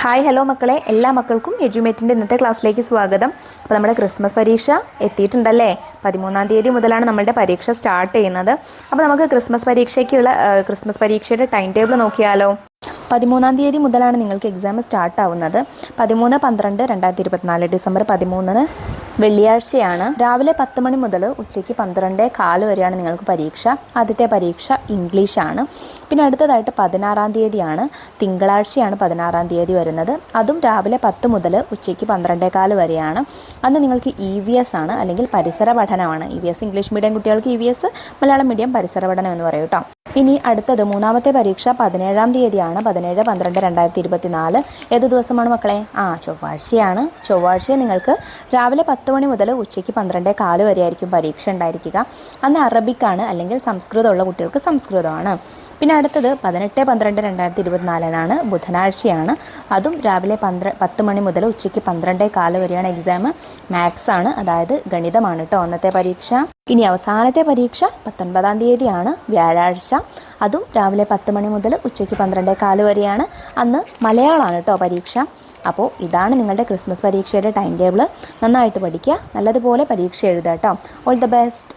Hi hello മക്കളെ, എല്ലാ മക്കൾക്കും എജ്യുമേറ്റിൻ്റെ ഇന്നത്തെ ക്ലാസ്സിലേക്ക് സ്വാഗതം. അപ്പോൾ നമ്മുടെ ക്രിസ്മസ് പരീക്ഷ എത്തിയിട്ടുണ്ടല്ലേ. 13-ാം തീയതി മുതലാണ് നമ്മളുടെ പരീക്ഷ സ്റ്റാർട്ട് ചെയ്യുന്നത്. അപ്പോൾ നമുക്ക് ക്രിസ്മസ് പരീക്ഷയുടെ ടൈം ടേബിൾ നോക്കിയാലോ. 13-ാം തീയതി മുതലാണ് നിങ്ങൾക്ക് എക്സാം സ്റ്റാർട്ട് ആവുന്നത്. 13-12-2024 ഡിസംബർ 13 വെള്ളിയാഴ്ചയാണ്. രാവിലെ 10 മണി മുതൽ ഉച്ചയ്ക്ക് 12:15 വരെയാണ് നിങ്ങൾക്ക് പരീക്ഷ. ആദ്യത്തെ പരീക്ഷ ഇംഗ്ലീഷാണ്. പിന്നെ അടുത്തതായിട്ട് 16-ാം തീയതിയാണ്, തിങ്കളാഴ്ചയാണ് 16-ാം തീയതി വരുന്നത്. അതും രാവിലെ 10 മുതൽ ഉച്ചയ്ക്ക് 12:15 വരെയാണ്. അന്ന് നിങ്ങൾക്ക് EVS ആണ്, അല്ലെങ്കിൽ പരിസര പഠനമാണ്. EVS ഇംഗ്ലീഷ് മീഡിയം കുട്ടികൾക്ക് EVS, മലയാളം മീഡിയം പരിസര പഠനം എന്ന് പറയും കേട്ടോ. ഇനി അടുത്തത് മൂന്നാമത്തെ പരീക്ഷ 17-ാം തീയതിയാണ്. 17-12-2024 ഏത് ദിവസമാണ് മക്കളെ? ചൊവ്വാഴ്ചയാണ്. ചൊവ്വാഴ്ച നിങ്ങൾക്ക് രാവിലെ 10 മണി മുതൽ ഉച്ചയ്ക്ക് 12:15 വരെ ആയിരിക്കും പരീക്ഷ ഉണ്ടായിരിക്കുക. അന്ന് അറബിക്കാണ്, അല്ലെങ്കിൽ സംസ്കൃതമുള്ള കുട്ടികൾക്ക് സംസ്കൃതമാണ്. പിന്നെ അടുത്തത് 18-12-2024 ബുധനാഴ്ചയാണ്. അതും രാവിലെ 10 മണി മുതൽ ഉച്ചയ്ക്ക് 12:15 വരെയാണ് എക്സാം. മാത്സ് ആണ്, അതായത് ഗണിതമാണ് കേട്ടോ അന്നത്തെ പരീക്ഷ. ഇനി അവസാനത്തെ പരീക്ഷ 19-ാം തീയതിയാണ്, വ്യാഴാഴ്ച. അതും രാവിലെ 10 മണി മുതൽ ഉച്ചയ്ക്ക് 12:15 വരെയാണ്. അന്ന് മലയാളമാണ് കേട്ടോ പരീക്ഷ. അപ്പോൾ ഇതാണ് നിങ്ങളുടെ ക്രിസ്മസ് പരീക്ഷയുടെ ടൈം ടേബിൾ. നന്നായിട്ട് പഠിക്കുക, നല്ലതുപോലെ പരീക്ഷ എഴുതുക കേട്ടോ. All the best.